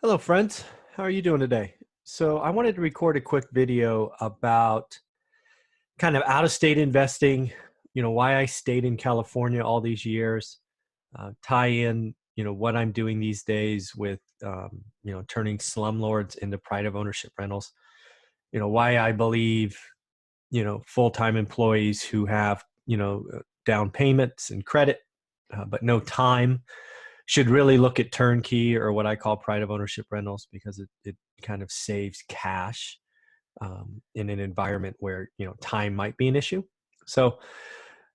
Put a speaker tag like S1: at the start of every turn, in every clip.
S1: Hello, friends. How are you doing today? So I wanted to record a quick video about kind of out-of-state investing, why I stayed in California all these years, tie in, what I'm doing these days with, turning slumlords into pride of ownership rentals, why I believe, full-time employees who have, down payments and credit, but no time should really look at turnkey or what I call pride of ownership rentals because it kind of saves cash in an environment where time might be an issue. So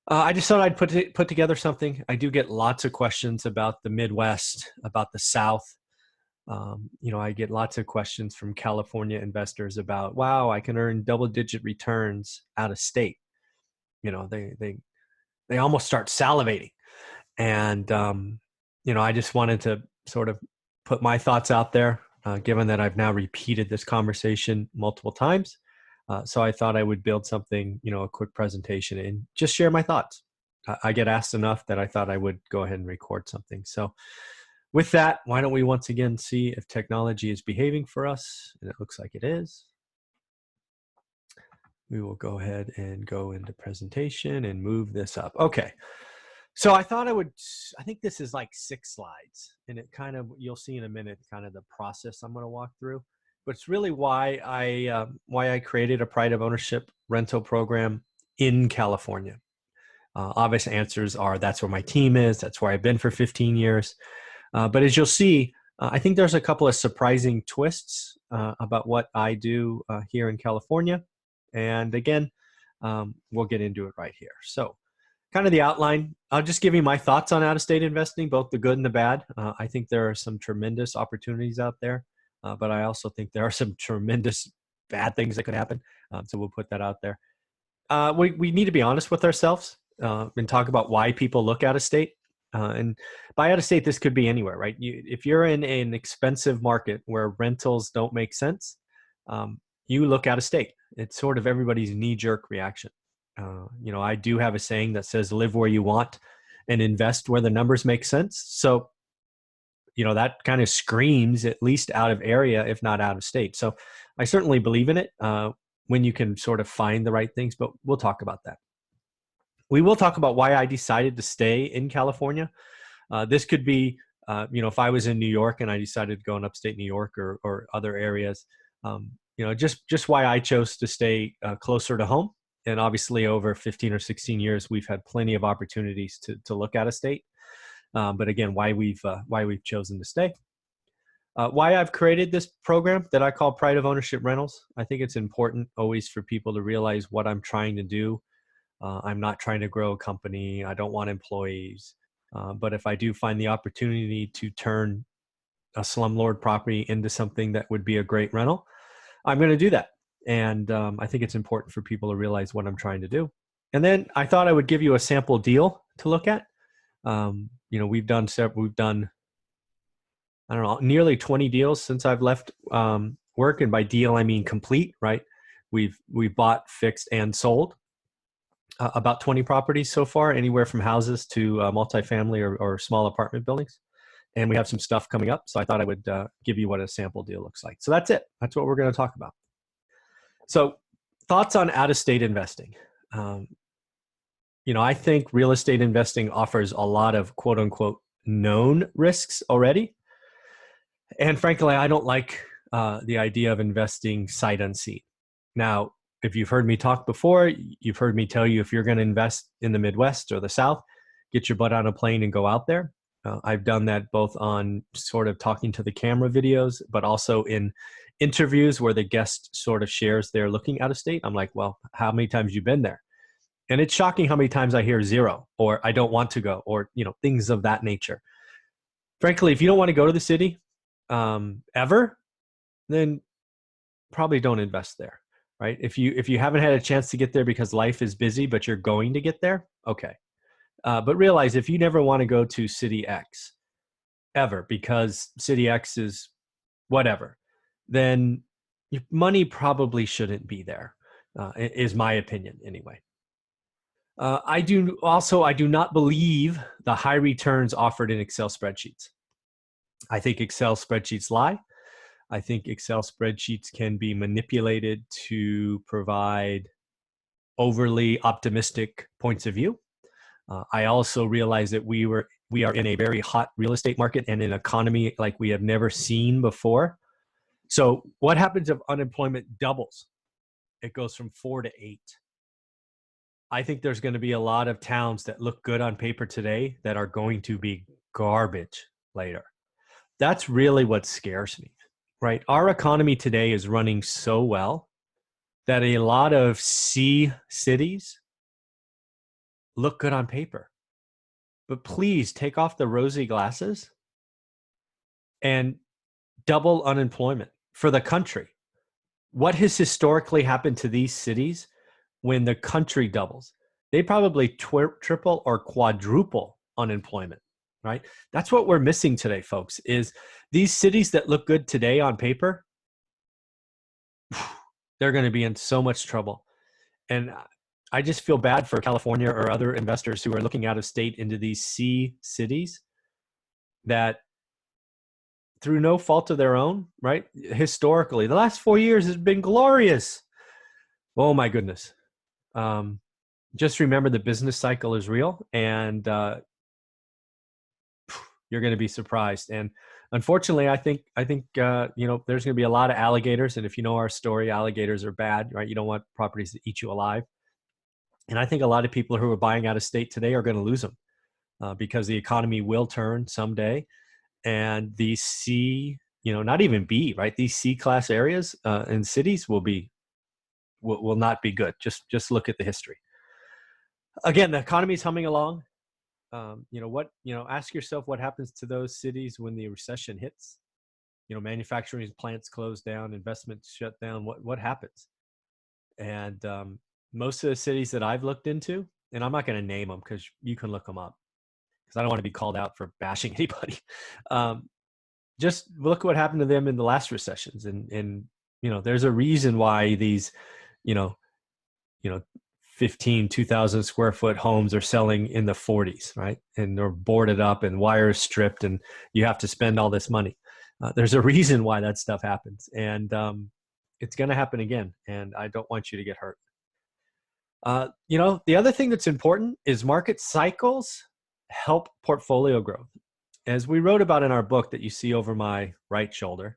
S1: I just thought I'd put together something. I do get lots of questions about the Midwest, about the South. I get lots of questions from California investors about, wow, I can earn double-digit returns out of state. They almost start salivating, and I just wanted to sort of put my thoughts out there, given that I've now repeated this conversation multiple times. So I thought I would build something, a quick presentation and just share my thoughts. I get asked enough that I thought I would go ahead and record something. So with that, why don't we once again see if technology is behaving for us? And it looks like it is. We will go ahead and go into presentation and move this up. Okay. So I think this is like 6 slides, and it kind of, you'll see in a minute, kind of the process I'm going to walk through, but it's really why I created a pride of ownership rental program in California. Obvious answers are that's where my team is. That's where I've been for 15 years. But as you'll see, I think there's a couple of surprising twists about what I do here in California. And again, we'll get into it right here. So kind of the outline, I'll just give you my thoughts on out-of-state investing, both the good and the bad. I think there are some tremendous opportunities out there, but I also think there are some tremendous bad things that could happen. So we'll put that out there. We need to be honest with ourselves and talk about why people look out of state. And by out of state, this could be anywhere, right? If you're in an expensive market where rentals don't make sense, you look out of state. It's sort of everybody's knee-jerk reaction. I do have a saying that says, live where you want and invest where the numbers make sense. So, that kind of screams at least out of area, if not out of state. So I certainly believe in it when you can sort of find the right things, but we'll talk about that. We will talk about why I decided to stay in California. This could be, if I was in New York and I decided to go in upstate New York or other areas, just why I chose to stay closer to home. And obviously over 15 or 16 years, we've had plenty of opportunities to look out of state. But again, why we've chosen to stay. Why I've created this program that I call Pride of Ownership Rentals. I think it's important always for people to realize what I'm trying to do. I'm not trying to grow a company. I don't want employees. But if I do find the opportunity to turn a slumlord property into something that would be a great rental, I'm going to do that. And I think it's important for people to realize what I'm trying to do. And then I thought I would give you a sample deal to look at. We've done, I don't know, nearly 20 deals since I've left work. And by deal, I mean complete, right? We've bought, fixed, and sold about 20 properties so far, anywhere from houses to multifamily or small apartment buildings. And we have some stuff coming up. So I thought I would give you what a sample deal looks like. So that's it. That's what we're going to talk about. So thoughts on out-of-state investing. I think real estate investing offers a lot of quote unquote known risks already. And frankly, I don't like the idea of investing sight unseen. Now, if you've heard me talk before, you've heard me tell you if you're going to invest in the Midwest or the South, get your butt on a plane and go out there. I've done that both on sort of talking to the camera videos, but also in interviews where the guest sort of shares their looking out of state. I'm like, well, how many times have you been there? And it's shocking how many times I hear 0 or I don't want to go or, things of that nature. Frankly, if you don't want to go to the city ever, then probably don't invest there, right? If you haven't had a chance to get there because life is busy, but you're going to get there, okay. But realize if you never want to go to City X ever because City X is whatever, then your money probably shouldn't be there, is my opinion anyway. I do not believe the high returns offered in Excel spreadsheets. I think Excel spreadsheets lie. I think Excel spreadsheets can be manipulated to provide overly optimistic points of view. I also realize that we are in a very hot real estate market and an economy like we have never seen before. So what happens if unemployment doubles? It goes from 4 to 8. I think there's going to be a lot of towns that look good on paper today that are going to be garbage later. That's really what scares me, right? Our economy today is running so well that a lot of C cities look good on paper. But please take off the rosy glasses and double unemployment for the country. What has historically happened to these cities when the country doubles? They probably triple or quadruple unemployment, right? That's what we're missing today, folks, is these cities that look good today on paper, they're going to be in so much trouble. And I just feel bad for California or other investors who are looking out of state into these C cities that, through no fault of their own, right? Historically, the last 4 years has been glorious. Oh my goodness. Just remember the business cycle is real, and you're going to be surprised. And unfortunately, I think there's going to be a lot of alligators. And if you know our story, alligators are bad, right? You don't want properties to eat you alive. And I think a lot of people who are buying out of state today are going to lose them because the economy will turn someday. And these C, not even B, right? These C class areas and cities will not be good. Just look at the history. Again, the economy is humming along. Ask yourself what happens to those cities when the recession hits. Manufacturing plants close down, investments shut down. What happens? And most of the cities that I've looked into, and I'm not going to name them because you can look them up, because I don't want to be called out for bashing anybody. Just look what happened to them in the last recessions, and there's a reason why these 2,000 square foot homes are selling in the 40s, right? And they're boarded up and wires stripped, and you have to spend all this money. There's a reason why that stuff happens, and it's going to happen again. And I don't want you to get hurt. The other thing that's important is market cycles help portfolio growth. As we wrote about in our book that you see over my right shoulder,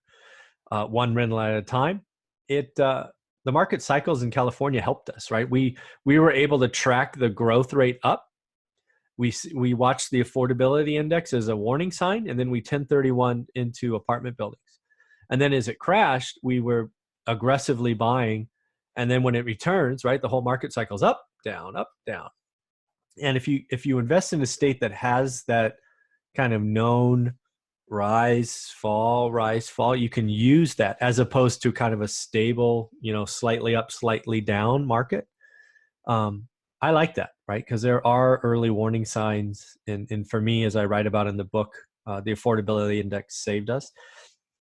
S1: One Rental at a Time, the market cycles in California helped us, right? We were able to track the growth rate up. We watched the affordability index as a warning sign, and then we 1031 into apartment buildings. And then as it crashed, we were aggressively buying. And then when it returns, right, the whole market cycle's up, down, up, down. And if you invest in a state that has that kind of known rise, fall, you can use that as opposed to kind of a stable, slightly up, slightly down market. I like that, right? Because there are early warning signs. And for me, as I write about in the book, the affordability index saved us.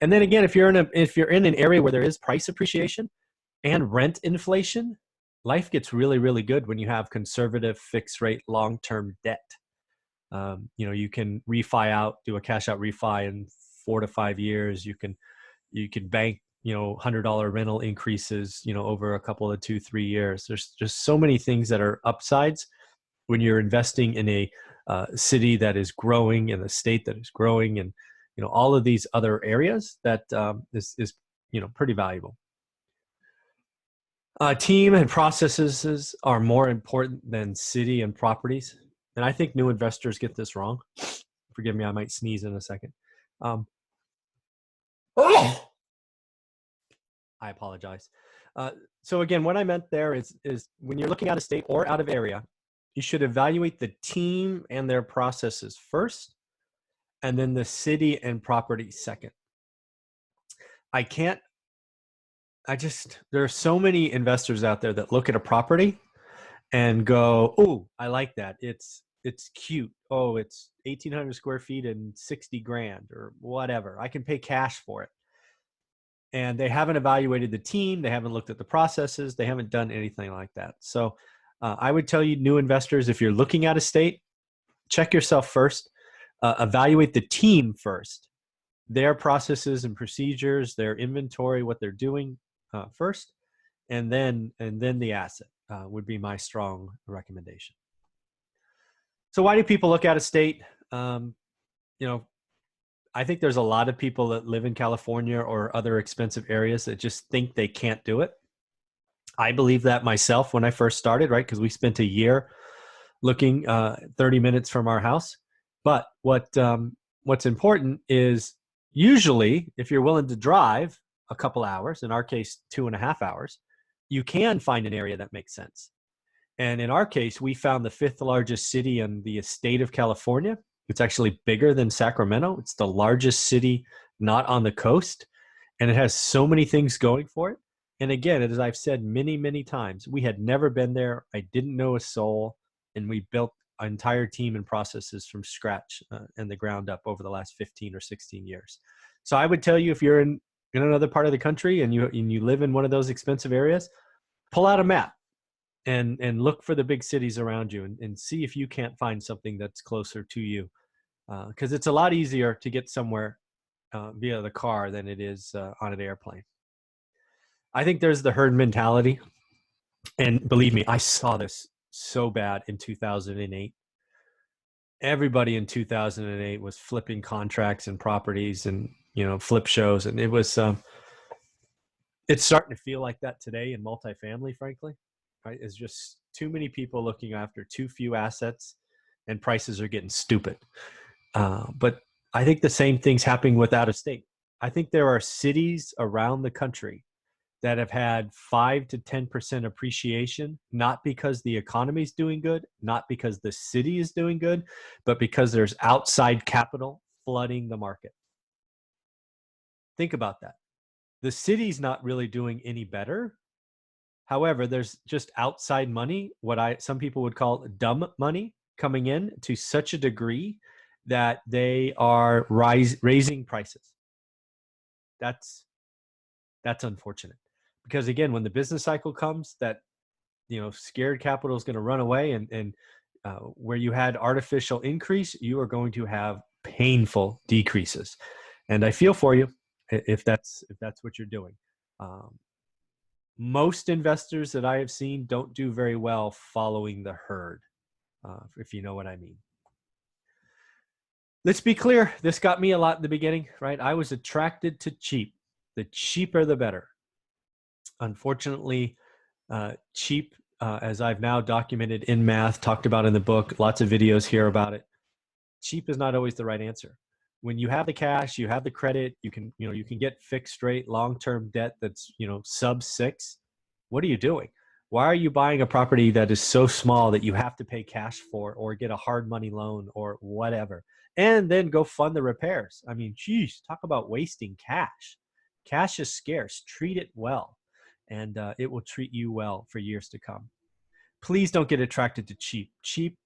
S1: And then again, if you're in an area where there is price appreciation and rent inflation, life gets really, really good when you have conservative fixed rate long-term debt. You can refi out, do a cash out refi in 4 to 5 years. You can bank, $100 rental increases, over a couple of 2-3 years. There's just so many things that are upsides when you're investing in a city that is growing, in a state that is growing, and all of these other areas that is pretty valuable. Team and processes are more important than city and properties. And I think new investors get this wrong. Forgive me, I might sneeze in a second. I apologize. So again, what I meant there is when you're looking out of state or out of area, you should evaluate the team and their processes first, and then the city and property second. There are so many investors out there that look at a property and go, "Oh, I like that. It's cute. Oh, it's 1,800 square feet and 60 grand or whatever. I can pay cash for it." And they haven't evaluated the team. They haven't looked at the processes. They haven't done anything like that. So I would tell you, new investors, if you're looking at a state, check yourself first. Evaluate the team first. their processes and procedures, their inventory, what they're doing first, and then the asset would be my strong recommendation. So why do people look out of state? You know, I think there's a lot of people that live in California or other expensive areas that just think they can't do it. I believe that myself when I first started, right? Because we spent a year looking 30 minutes from our house. But what's important is usually if you're willing to drive a couple hours, in our case, 2.5 hours, you can find an area that makes sense. And in our case, we found the 5th largest city in the state of California. It's actually bigger than Sacramento. It's the largest city not on the coast. And it has so many things going for it. And again, as I've said many, many times, we had never been there. I didn't know a soul. And we built an entire team and processes from scratch and the ground up over the last 15 or 16 years. So I would tell you, if you're in another part of the country and you live in one of those expensive areas, pull out a map and look for the big cities around you and see if you can't find something that's closer to you. Because it's a lot easier to get somewhere via the car than it is on an airplane. I think there's the herd mentality. And believe me, I saw this so bad in 2008. Everybody in 2008 was flipping contracts and properties and, flip shows. And it was, it's starting to feel like that today in multifamily, frankly, right? It's just too many people looking after too few assets and prices are getting stupid. But I think the same thing's happening with out of state. I think there are cities around the country that have had 5 to 10% appreciation, not because the economy is doing good, not because the city is doing good, but because there's outside capital flooding the market. Think about that. The city's not really doing any better. However, there's just outside money, some people would call dumb money, coming in to such a degree that they are raising prices. That's unfortunate. Because again, when the business cycle comes, that scared capital is going to run away, and where you had artificial increase, you are going to have painful decreases. And I feel for you if that's what you're doing. Most investors that I have seen don't do very well following the herd, if you know what I mean. Let's be clear. This got me a lot in the beginning, right? I was attracted to cheap. The cheaper, the better. Unfortunately, cheap, as I've now documented in math, talked about in the book, lots of videos here about it. Cheap is not always the right answer. When you have the cash, you have the credit, you can get fixed rate long-term debt that's, sub 6. What are you doing? Why are you buying a property that is so small that you have to pay cash for or get a hard money loan or whatever, and then go fund the repairs? I mean, geez, talk about wasting cash. Cash is scarce. Treat it well, and it will treat you well for years to come. Please don't get attracted to cheap. Cheap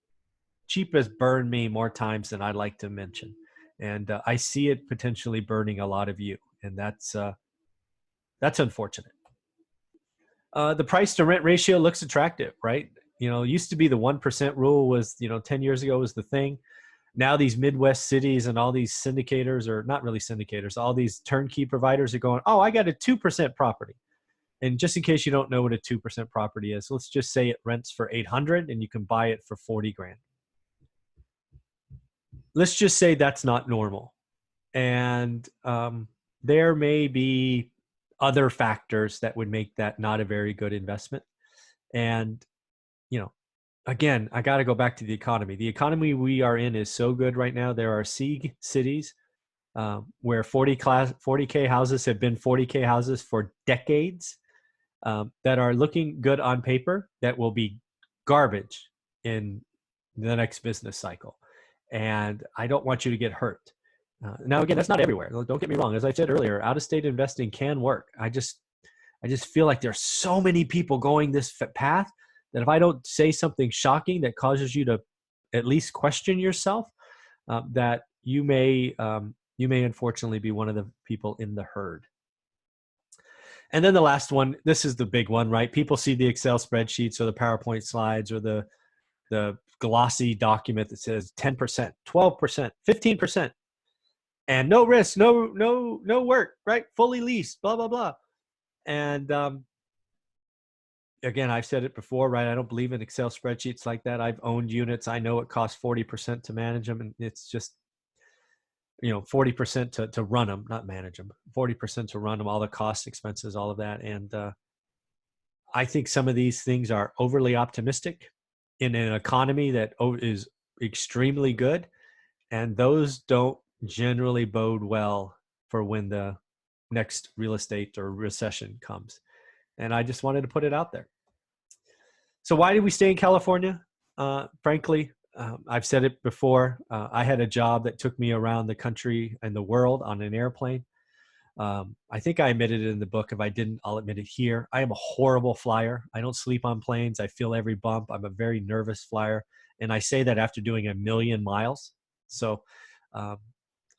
S1: has burned me more times than I'd like to mention. And I see it potentially burning a lot of you. And that's unfortunate. The price to rent ratio looks attractive, right? Used to be the 1% rule was, 10 years ago was the thing. Now these Midwest cities and all these syndicators, or not really syndicators, all these turnkey providers are going, oh, I got a 2% property. And just in case you don't know what a 2% property is, let's just say it rents for $800 and you can buy it for $40,000. Let's just say that's not normal. And there may be other factors that would make that not a very good investment. And, again, I got to go back to the economy. The economy we are in is so good right now. There are cities where 40K houses have been 40K houses for decades that are looking good on paper that will be garbage in the next business cycle. And I don't want you to get hurt. Now, again, that's not everywhere. Don't get me wrong. As I said earlier, out-of-state investing can work. I just feel like there's so many people going this path that if I don't say something shocking that causes you to at least question yourself, that you may unfortunately be one of the people in the herd. And then the last one, this is the big one, right? People see the Excel spreadsheets or the PowerPoint slides or the glossy document that says 10%, 12%, 15%. and no risk, no work, right? Fully leased, blah, blah, blah. And again, I've said it before, right? I don't believe in Excel spreadsheets like that. I've owned units. I know it costs 40% to manage them. And it's just, 40% to run them, not manage them, 40% to run them, all the costs, expenses, all of that. And I think some of these things are overly optimistic in an economy that is extremely good. And those don't generally bode well for when the next real estate or recession comes. And I just wanted to put it out there. So why did we stay in California? Frankly, I've said it before. I had a job that took me around the country and the world on an airplane. I think I admitted it in the book. If I didn't, I'll admit it here. I am a horrible flyer. I don't sleep on planes. I feel every bump. I'm a very nervous flyer. And I say that after doing 1,000,000 miles. So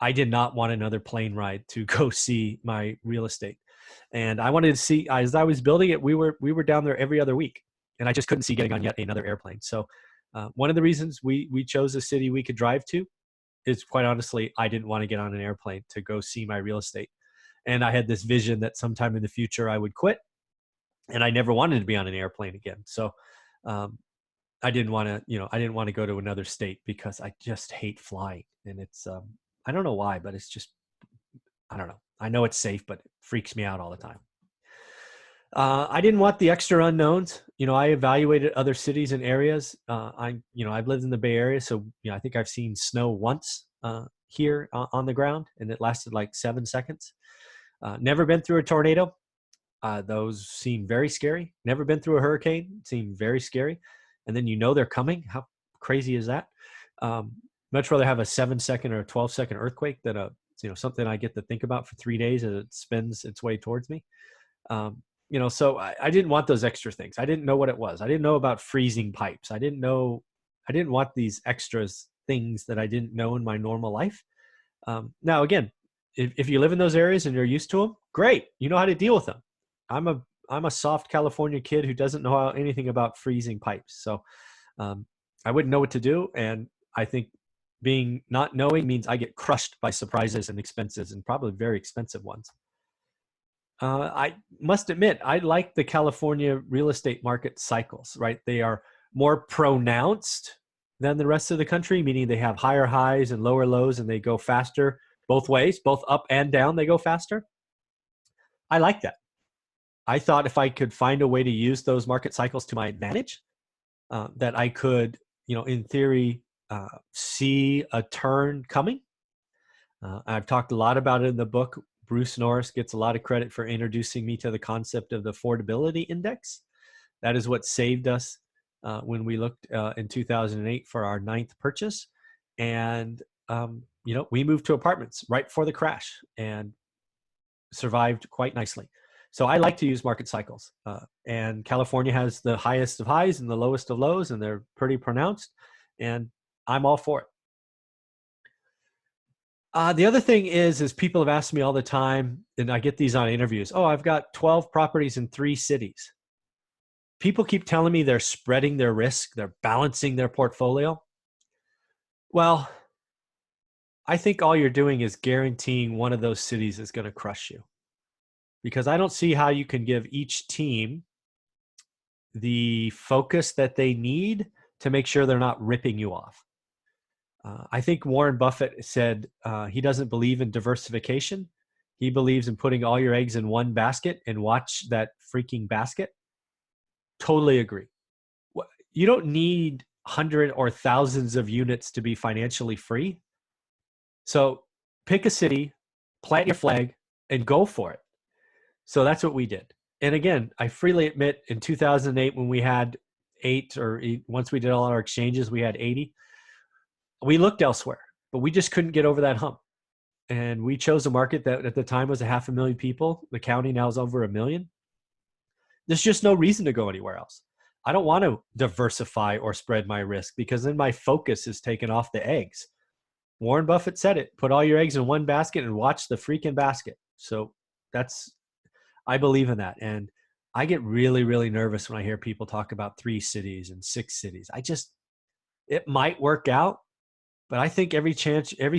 S1: I did not want another plane ride to go see my real estate. And I wanted to see, as I was building it, we were down there every other week. And I just couldn't see getting on yet another airplane. So one of the reasons we chose a city we could drive to is, quite honestly, I didn't want to get on an airplane to go see my real estate. And I had this vision that sometime in the future I would quit, and I never wanted to be on an airplane again. So I didn't want to go to another state because I just hate flying. And it's, I don't know why, but it's just, I don't know. I know it's safe, but it freaks me out all the time. I didn't want the extra unknowns. I evaluated other cities and areas. I've lived in the Bay Area, so I think I've seen snow once here on the ground, and it lasted like 7 seconds. Never been through a tornado. Those seem very scary. Never been through a hurricane. Seem very scary. And then they're coming. How crazy is that? Much rather have a 7-second or a 12-second earthquake than something I get to think about for 3 days as it spins its way towards me. So I didn't want those extra things. I didn't know what it was. I didn't know about freezing pipes. I didn't want these extras things that I didn't know in my normal life. Now, again, if you live in those areas and you're used to them, great. You know how to deal with them. I'm a soft California kid who doesn't know anything about freezing pipes. So I wouldn't know what to do. And I think not knowing means I get crushed by surprises and expenses, and probably very expensive ones. I must admit, I like the California real estate market cycles, right? They are more pronounced than the rest of the country, meaning they have higher highs and lower lows, and they go faster both ways, both up and down, they go faster. I like that. I thought if I could find a way to use those market cycles to my advantage, that I could, in theory, see a turn coming. I've talked a lot about it in the book. Bruce Norris gets a lot of credit for introducing me to the concept of the affordability index. That is what saved us when we looked in 2008 for our 9th purchase. And, we moved to apartments right before the crash and survived quite nicely. So I like to use market cycles. And California has the highest of highs and the lowest of lows, and they're pretty pronounced. And I'm all for it. The other thing is people have asked me all the time, and I get these on interviews. Oh, I've got 12 properties in 3 cities. People keep telling me they're spreading their risk, they're balancing their portfolio. Well, I think all you're doing is guaranteeing one of those cities is going to crush you. Because I don't see how you can give each team the focus that they need to make sure they're not ripping you off. I think Warren Buffett said he doesn't believe in diversification. He believes in putting all your eggs in one basket and watch that freaking basket. Totally agree. You don't need hundreds or thousands of units to be financially free. So pick a city, plant your flag, and go for it. So that's what we did. And again, I freely admit in 2008, when we had once we did all our exchanges, we had 80. We looked elsewhere, but we just couldn't get over that hump. And we chose a market that at the time was 500,000 people. The county now is over 1 million. There's just no reason to go anywhere else. I don't want to diversify or spread my risk, because then my focus is taken off the eggs. Warren Buffett said it, put all your eggs in one basket and watch the freaking basket. So I believe in that. And I get really, really nervous when I hear people talk about 3 cities and 6 cities. It might work out, but I think every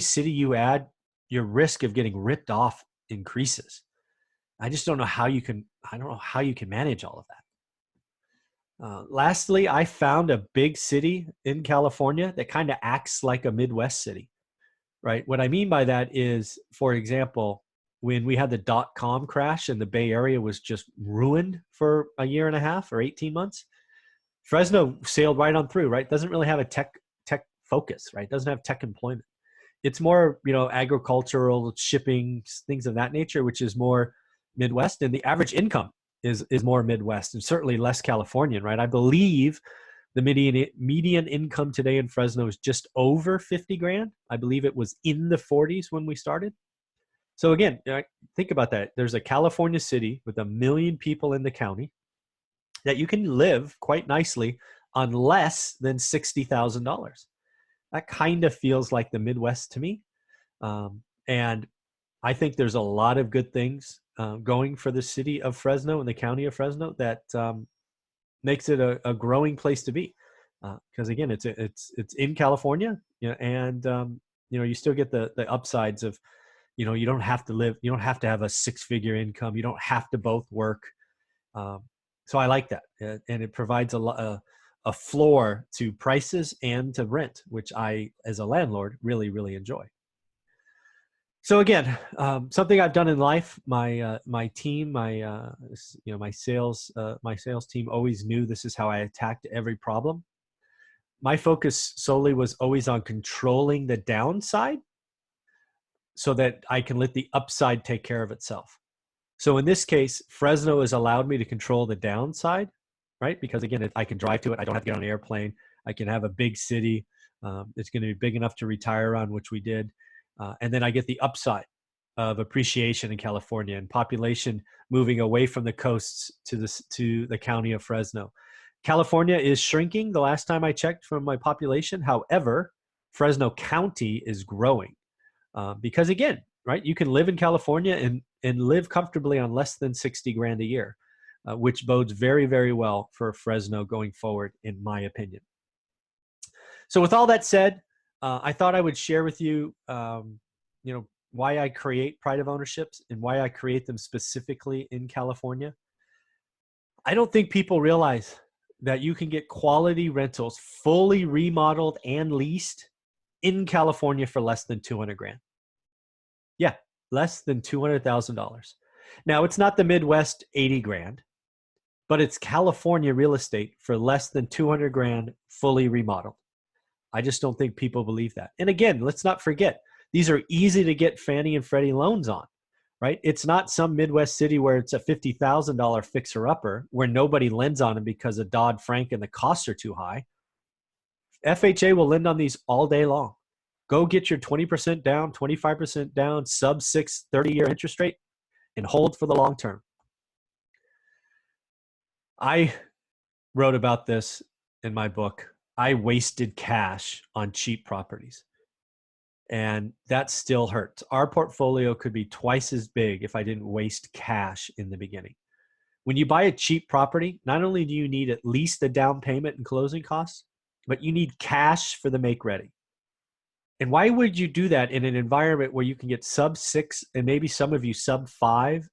S1: city you add your risk of getting ripped off increases. I just don't know how you can, I don't know how you can manage all of that. Lastly, I found a big city in California that kind of acts like a Midwest city, right? What I mean by that is, for example, when we had the .com crash and the Bay Area was just ruined for a year and a half or 18 months, Fresno sailed right on through, right? Doesn't really have a tech focus, right? Doesn't have tech employment. It's more, agricultural, shipping, things of that nature, which is more Midwest, and the average income is more Midwest and certainly less Californian, right? I believe the median income today in Fresno is just over 50 grand. I believe it was in the 40s when we started. So again, think about that. There's a California city with 1 million people in the county that you can live quite nicely on less than $60,000. That kind of feels like the Midwest to me. And I think there's a lot of good things going for the city of Fresno and the county of Fresno that makes it a growing place to be. Because again, it's in California, and you still get the upsides of, you don't have to have a 6-figure income. You don't have to both work. So I like that, and it provides a floor to prices and to rent, which I, as a landlord, really, really enjoy. So again, something I've done in life, my team, my sales team always knew this is how I attacked every problem. My focus solely was always on controlling the downside so that I can let the upside take care of itself. So in this case, Fresno has allowed me to control the downside, right? Because again, I can drive to it. I don't have to get on an airplane. I can have a big city. It's going to be big enough to retire on, which we did. And then I get the upside of appreciation in California and population moving away from the coasts to the county of Fresno. California is shrinking the last time I checked from my population. However, Fresno County is growing because again, right, you can live in California and live comfortably on less than 60 grand a year, which bodes very, very well for Fresno going forward, in my opinion. So with all that said, I thought I would share with you, why I create Pride of Ownerships and why I create them specifically in California. I don't think people realize that you can get quality rentals fully remodeled and leased in California for less than 200 grand. Yeah, less than $200,000. Now, it's not the Midwest 80 grand, but it's California real estate for less than 200 grand fully remodeled. I just don't think people believe that. And again, let's not forget, these are easy to get Fannie and Freddie loans on, right? It's not some Midwest city where it's a $50,000 fixer-upper where nobody lends on them because of Dodd-Frank and the costs are too high. FHA will lend on these all day long. Go get your 20% down, 25% down, sub-6 30-year interest rate, and hold for the long term. I wrote about this in my book. I wasted cash on cheap properties, and that still hurts. Our portfolio could be twice as big if I didn't waste cash in the beginning. When you buy a cheap property, not only do you need at least a down payment and closing costs, but you need cash for the make ready. And why would you do that in an environment where you can get sub-6 and maybe some of you sub-5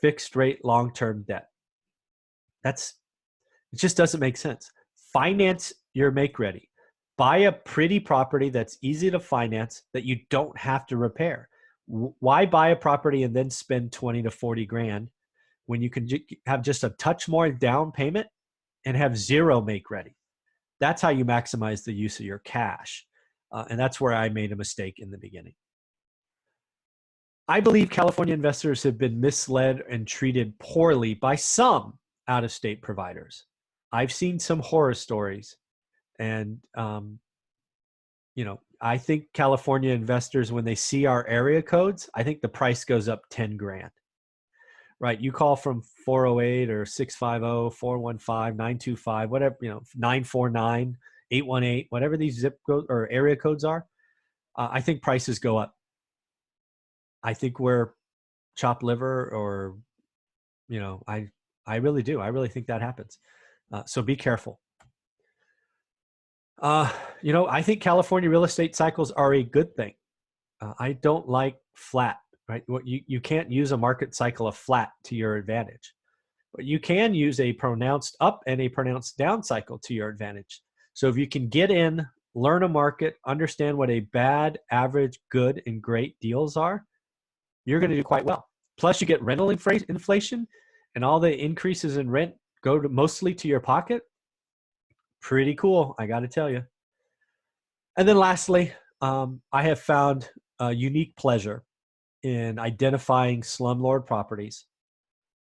S1: fixed rate long-term debt? It just doesn't make sense. Finance your make ready. Buy a pretty property that's easy to finance that you don't have to repair. Why buy a property and then spend 20 to 40 grand when you can have just a touch more down payment and have zero make ready? That's how you maximize the use of your cash. And that's where I made a mistake in the beginning. I believe California investors have been misled and treated poorly by some out-of-state providers. I've seen some horror stories, and I think California investors, when they see our area codes, I think the price goes up 10 grand. Right? You call from 408 or 650, 415, 925, whatever, 949, 818, whatever these zip code or area codes are. I think prices go up. I think we're chopped liver, or I really do. I really think that happens. So be careful. I think California real estate cycles are a good thing. I don't like flat, right? What you can't use a market cycle of flat to your advantage, but you can use a pronounced up and a pronounced down cycle to your advantage. So if you can get in, learn a market, understand what a bad, average, good, and great deals are, you're going to do quite well. Plus, you get rental inflation, and all the increases in rent go mostly to your pocket. Pretty cool, I got to tell you. And then lastly, I have found a unique pleasure in identifying slumlord properties,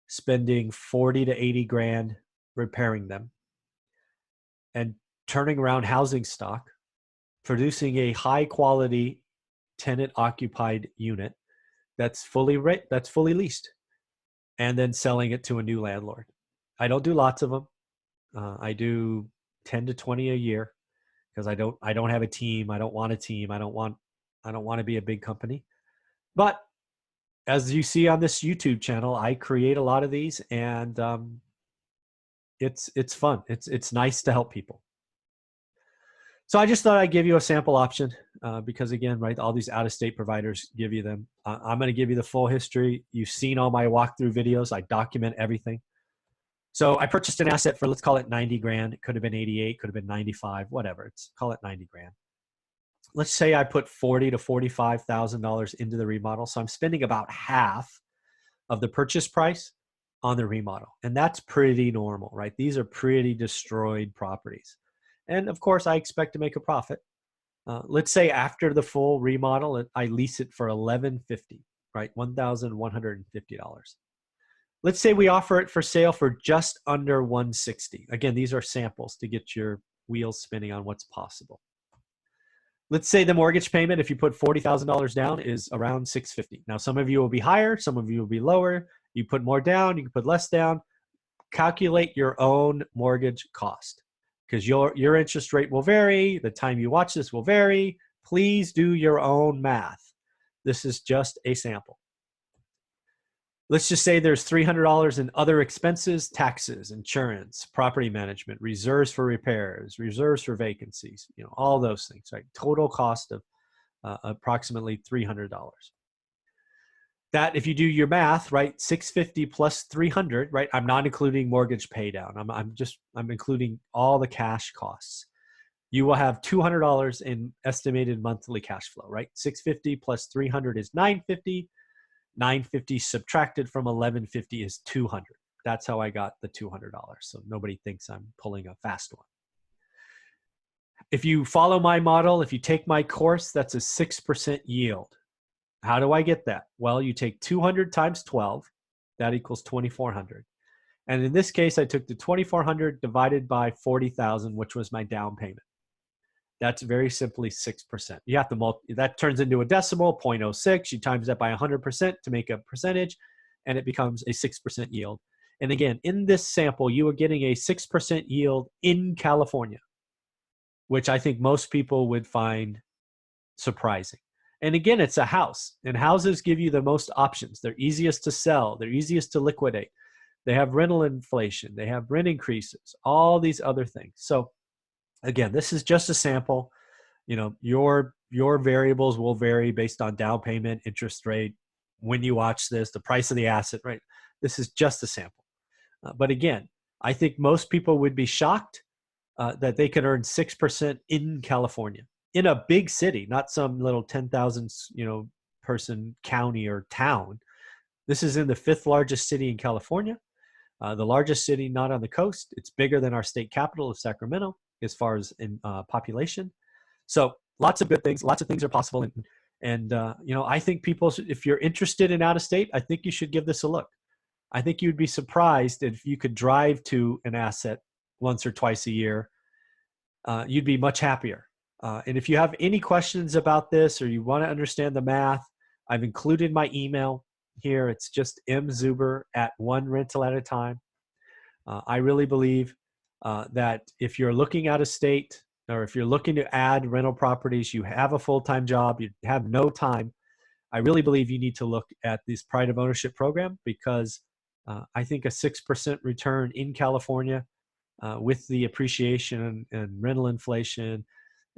S1: spending 40 to 80 grand repairing them, and turning around housing stock, producing a high quality tenant occupied unit that's fully leased, and then selling it to a new landlord. I don't do lots of them. I do 10 to 20 a year because I don't have a team. I don't want a team. I don't want to be a big company. But as you see on this YouTube channel, I create a lot of these, and it's fun. It's nice to help people. So I just thought I'd give you a sample option because, again, right, all these out-of-state providers give you them. I'm going to give you the full history. You've seen all my walkthrough videos. I document everything. So I purchased an asset for, let's call it 90 grand. It could have been 88, could have been 95, whatever. Call it 90 grand. Let's say I put $40,000 to $45,000 into the remodel. So I'm spending about half of the purchase price on the remodel. And that's pretty normal, right? These are pretty destroyed properties. And of course, I expect to make a profit. Let's say after the full remodel, I lease it for $1,150, right? $1,150. Let's say we offer it for sale for just under $160. Again, these are samples to get your wheels spinning on what's possible. Let's say the mortgage payment, if you put $40,000 down, is around $650. Now, some of you will be higher, some of you will be lower. You put more down, you can put less down. Calculate your own mortgage cost because your interest rate will vary. The time you watch this will vary. Please do your own math. This is just a sample. Let's just say there's $300 in other expenses, taxes, insurance, property management, reserves for repairs, reserves for vacancies, all those things, right? Total cost of approximately $300. That, if you do your math, right, $650 plus $300, right? I'm not including mortgage pay down. I'm including all the cash costs. You will have $200 in estimated monthly cash flow, right? $650 plus $300 is $950. $950 subtracted from $1,150 is $200. That's how I got the $200. So nobody thinks I'm pulling a fast one. If you follow my model, if you take my course, that's a 6% yield. How do I get that? Well, you take 200 times 12. That equals 2,400. And in this case, I took the 2,400 divided by 40,000, which was my down payment. That's very simply 6%. You have to that turns into a decimal, 0.06. You times that by 100% to make a percentage, and it becomes a 6% yield. And again, in this sample, you are getting a 6% yield in California, which I think most people would find surprising. And again, it's a house, and houses give you the most options. They're easiest to sell. They're easiest to liquidate. They have rental inflation. They have rent increases, all these other things. So again, this is just a sample. Your variables will vary based on down payment, interest rate, when you watch this, the price of the asset, right? This is just a sample. But again, I think most people would be shocked that they could earn 6% in California, in a big city, not some little 10,000 person county or town. This is in the 5th largest city in California, the largest city not on the coast. It's bigger than our state capital of Sacramento as far as in population. So lots of good things, lots of things are possible. And I think people, if you're interested in out of state, I think you should give this a look. I think you'd be surprised if you could drive to an asset once or twice a year. You'd be much happier. And if you have any questions about this or you want to understand the math, I've included my email here. It's just mzuber@onerental@a-time. I really believe that if you're looking out of state or if you're looking to add rental properties, you have a full-time job, you have no time, I really believe you need to look at this Pride of Ownership program because I think a 6% return in California with the appreciation and rental inflation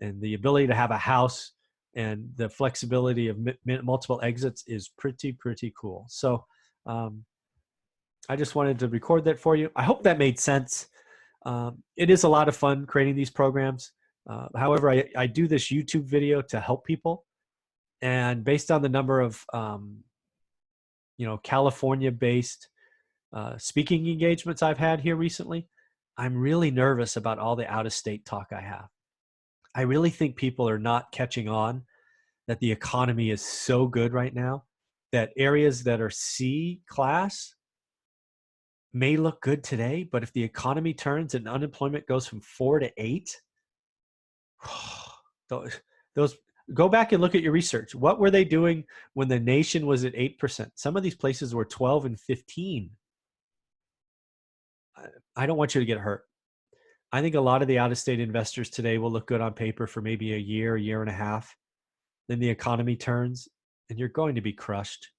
S1: and the ability to have a house and the flexibility of multiple exits is pretty cool. So I just wanted to record that for you. I hope that made sense. It is a lot of fun creating these programs. However, I do this YouTube video to help people, and based on the number of California-based speaking engagements I've had here recently, I'm really nervous about all the out-of-state talk I have. I really think people are not catching on that the economy is so good right now that areas that are C class may look good today, but if the economy turns and unemployment goes from 4 to 8, those go back and look at your research. What were they doing when the nation was at 8%? Some of these places were 12 and 15. I don't want you to get hurt. I think a lot of the out-of-state investors today will look good on paper for maybe a year and a half. Then the economy turns and you're going to be crushed.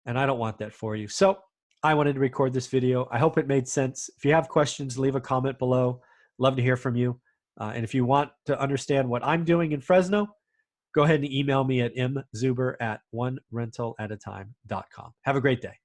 S1: And I don't want that for you. So I wanted to record this video. I hope it made sense. If you have questions, leave a comment below. Love to hear from you. And if you want to understand what I'm doing in Fresno, go ahead and email me at mzuber@onerentalatatime.com. Have a great day.